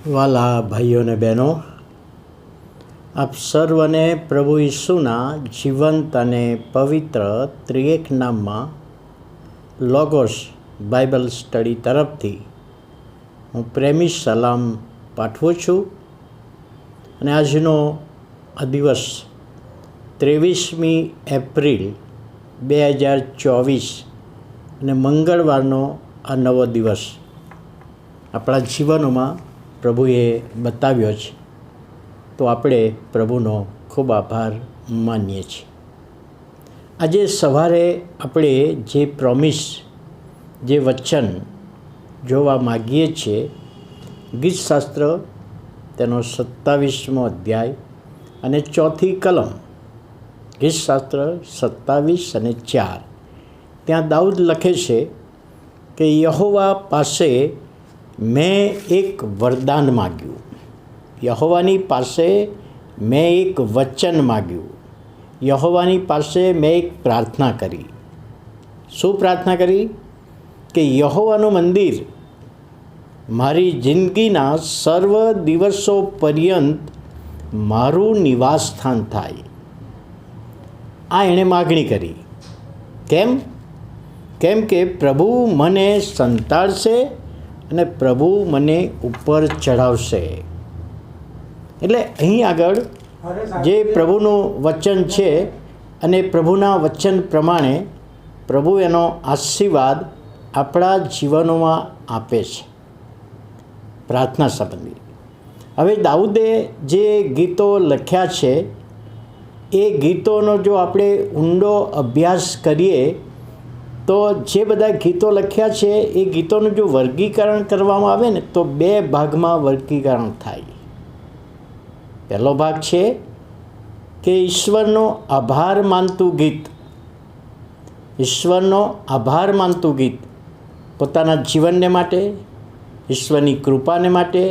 વાલા ભાઈઓ અને બહેનો, આપ સર્વને પ્રભુ ઈસુના જીવંત અને પવિત્ર ત્રિએક નામમાં લોગોસ બાઇબલ સ્ટડી તરફથી હું પ્રેમી સલામ પાઠવું છું. અને આજનો આ દિવસ 23મી એપ્રિલ 2024 અને મંગળવારનો આ નવો દિવસ આપણા જીવનોમાં પ્રભુએ બતાવ્યો છે, તો આપણે પ્રભુનો ખૂબ આભાર માનીએ છીએ. આજે સવારે આપણે જે પ્રોમિસ, જે વચન જોવા માગીએ છીએ, ગીતશાસ્ત્ર તેનો 27મો અધ્યાય અને 4થી કલમ, ગીતશાસ્ત્ર 27 અને 4. ત્યાં દાઉદ લખે છે કે યહોવા પાસે મેં એક વરદાન માગ્યું, યહોવાની પાસે મેં એક વચન માગ્યું, યહોવાની પાસે મેં એક પ્રાર્થના કરી. શું પ્રાર્થના કરી? કે યહોવાનું મંદિર મારી જિંદગીના સર્વ દિવસો પર્યંત મારું નિવાસ સ્થાન થાય. આ એણે માગણી કરી. કેમ કે પ્રભુ મને સંતાડશે અને પ્રભુ મને ઉપર ચઢાવશે. એટલે અહીં આગળ જે પ્રભુનું વચન છે અને પ્રભુના વચન પ્રમાણે પ્રભુ એનો આશીર્વાદ આપણા જીવનોમાં આપે છે. પ્રાર્થના સંબંધી હવે દાઉદે જે ગીતો લખ્યા છે, એ ગીતોનો જો આપણે ઊંડો અભ્યાસ કરીએ તો જે બધા ગીતો લખ્યા છે એ ગીતોનું જો વર્ગીકરણ કરવામાં આવે ને તો 2 ભાગમાં વર્ગીકરણ થાય. પહેલો ભાગ છે કે ઈશ્વરનો આભાર માનતું ગીત. ઈશ્વરનો આભાર માનતું ગીત પોતાના જીવનને માટે, ઈશ્વરની કૃપાને માટે,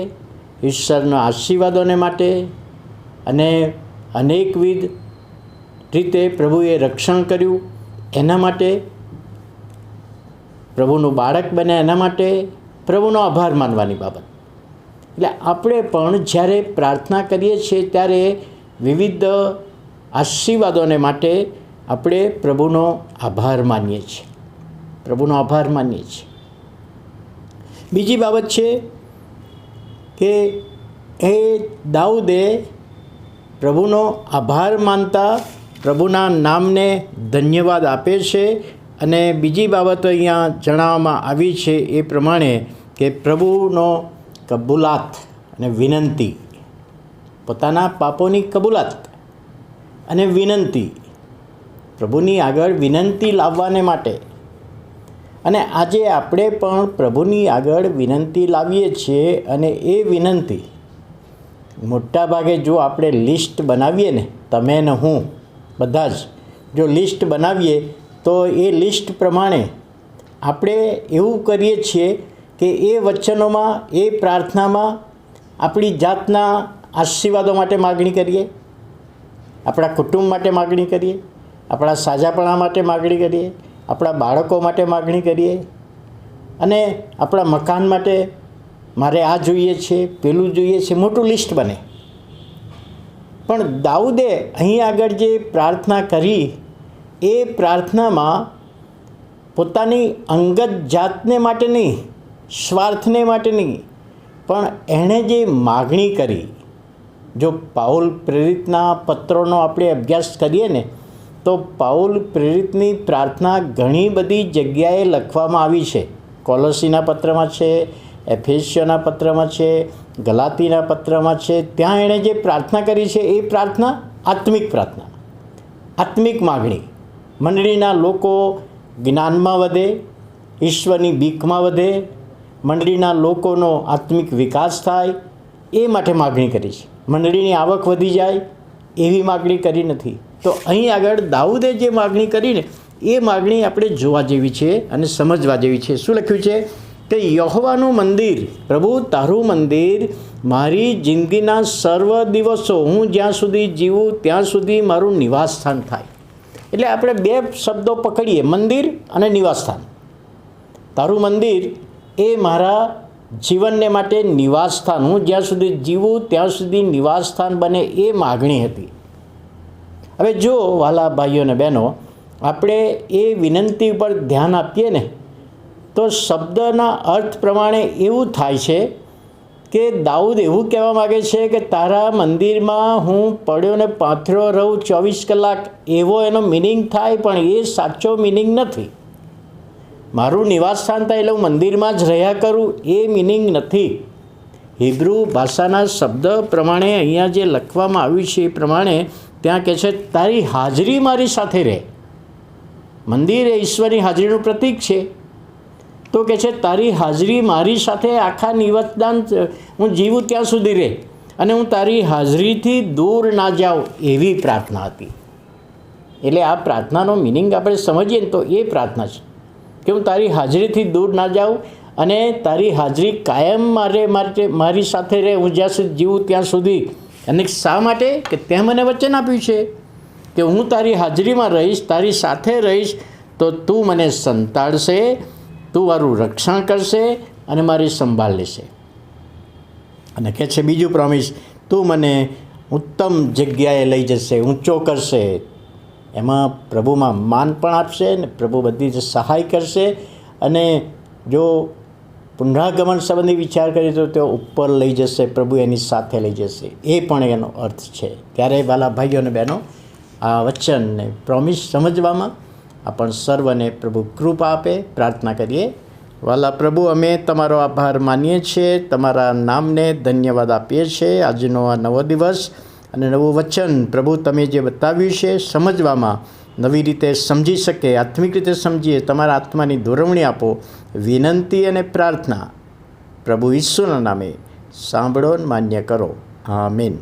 ઈશ્વરના આશીર્વાદોને માટે અને અનેકવિધ રીતે પ્રભુએ રક્ષણ કર્યું એના માટે, પ્રભુનું બાળક બને એના માટે, પ્રભુનો આભાર માનવાની બાબત. એટલે આપણે પણ જ્યારે પ્રાર્થના કરીએ છીએ ત્યારે વિવિધ આશીર્વાદોને માટે આપણે પ્રભુનો આભાર માનીએ છીએ, પ્રભુનો આભાર માનીએ છીએ. બીજી બાબત છે કે એ દાઉદે પ્રભુનો આભાર માનતા પ્રભુના નામને ધન્યવાદ આપે છે. અને બીજી બાબતો અહીંયા જણાવવામાં આવી છે એ પ્રમાણે કે પ્રભુનો કબૂલાત અને વિનંતી, પોતાના પાપોની કબૂલાત અને વિનંતી, પ્રભુની આગળ વિનંતી લાવવાને માટે. અને આજે આપણે પણ પ્રભુની આગળ વિનંતી લાવીએ છીએ. અને એ વિનંતી મોટા ભાગે જો આપણે લિસ્ટ બનાવીએ ને, તમે ને હું બધા જ જો લિસ્ટ બનાવીએ તો એ લિસ્ટ પ્રમાણે આપણે એવું કરીએ છીએ કે એ વચનોમાં, એ પ્રાર્થનામાં આપણી જાતના આશીર્વાદો માટે માગણી કરીએ, આપણા કુટુંબ માટે માગણી કરીએ, આપણા સાજાપણા માટે માગણી કરીએ, આપણા બાળકો માટે માગણી કરીએ અને આપણા મકાન માટે મારે આ જોઈએ છે, પેલું જોઈએ છે, મોટું લિસ્ટ બને. પણ દાઉદે અહીં આગળ જે પ્રાર્થના કરી એ પ્રાર્થનામાં પોતાની અંગત જાતને માટે નહીં, સ્વાર્થને માટે નહીં, પણ એણે જે માગણી કરી, જો પાઉલ પ્રેરિતના પત્રોનો આપણે અભ્યાસ કરીએ ને તો પાઉલ પ્રેરિતની પ્રાર્થના ઘણી બધી જગ્યાએ લખવામાં આવી છે. કોલોસીના પત્રમાં છે, એફેસીયોના પત્રમાં છે, ગલાતીના પત્રમાં છે. ત્યાં એણે જે પ્રાર્થના કરી છે એ પ્રાર્થના આત્મિક પ્રાર્થના, આત્મિક માગણી. મંડળીના લોકો જ્ઞાનમાં વધે, ઈશ્વરની બીકમાં વધે, મંડળીના લોકોનો આત્મિક વિકાસ થાય એ માટે માગણી કરી છે. મંડળીની આવક વધી જાય એવી માગણી કરી નથી. તો અહીં આગળ દાઉદે જે માગણી કરીને એ માગણી આપણે જોવા જેવી છે અને સમજવા જેવી છે. શું લખ્યું છે કે યહોવાનું મંદિર, પ્રભુ તારું મંદિર મારી જિંદગીના સર્વ દિવસો, હું જ્યાં સુધી જીવું ત્યાં સુધી મારું નિવાસ સ્થાન થાય. એટલે આપણે 2 શબ્દો પકડીએ, મંદિર અને નિવાસસ્થાન. તારું મંદિર એ મારા જીવનને માટે નિવાસસ્થાન, હું જ્યાં સુધી જીવું ત્યાં સુધી નિવાસસ્થાન બને એ માગણી હતી. હવે જો વાલા ભાઈઓ અને બહેનો, આપણે એ વિનંતી ઉપર ધ્યાન આપીએ ને તો શબ્દના અર્થ પ્રમાણે એવું થાય છે કે દાઉદ એવું કહેવા માગે છે કે તારા મંદિરમાં હું પડ્યો ને પાથર્યો રહું 24 કલાક, એવો એનો મિનિંગ થાય, પણ એ સાચો મિનિંગ નથી. મારું નિવાસસ્થાન થાય એટલે હું મંદિરમાં જ રહ્યા કરું, એ મિનિંગ નથી. હિબ્રુ ભાષાના શબ્દ પ્રમાણે અહીંયા જે લખવામાં આવ્યું છે એ પ્રમાણે ત્યાં કહે છે તારી હાજરી મારી સાથે રહે. મંદિર એ ઈશ્વરની હાજરીનું પ્રતીક છે. તો કહે છે તારી હાજરી મારી સાથે આખા નિવાસદાન હું જીવું ત્યાં સુધી રહે, અને હું તારી હાજરીથી દૂર ના જાઉં, એવી પ્રાર્થના હતી. એટલે આ પ્રાર્થનાનો મિનિંગ આપણે સમજીએ ને તો એ પ્રાર્થના છે કે હું તારી હાજરીથી દૂર ના જાઉં અને તારી હાજરી કાયમ મારી સાથે રહે, હું જ્યાં સુધી જીવું ત્યાં સુધી. અને શા માટે? કે તે મને વચન આપ્યું છે કે હું તારી હાજરીમાં રહીશ, તારી સાથે રહીશ, તો તું મને સંતાડશે, તું મારું રક્ષણ કરશે અને મારી સંભાળ લેશે. અને કહે છે બીજું પ્રોમિસ, તું મને ઉત્તમ જગ્યાએ લઈ જશે, ઊંચો કરશે. એમાં પ્રભુમાં માન પણ આપશે ને પ્રભુ બધી જ સહાય કરશે. અને જો પુનરાગમન સંબંધી વિચાર કરીએ તો તેઓ ઉપર લઈ જશે, પ્રભુ એની સાથે લઈ જશે, એ પણ એનો અર્થ છે. ત્યારે વાલા ભાઈઓ અને બહેનો, આ વચનને પ્રોમિસ સમજવામાં આપણ સર્વને પ્રભુ કૃપા આપે. પ્રાર્થના કરીએ. વાલા પ્રભુ, અમે તમારો આભાર માનીએ છીએ, તમારા નામને ધન્યવાદ આપીએ છીએ. આજનો આ નવો દિવસ અને નવું વચન પ્રભુ તમે જે બતાવ્યું છે સમજવામાં નવી રીતે સમજી શકે, આત્મિક રીતે સમજીએ, તમારા આત્માની દોરવણી આપો. વિનંતી અને પ્રાર્થના પ્રભુ ઈસુના નામે સાંભળો, માન્ય કરો. આમીન.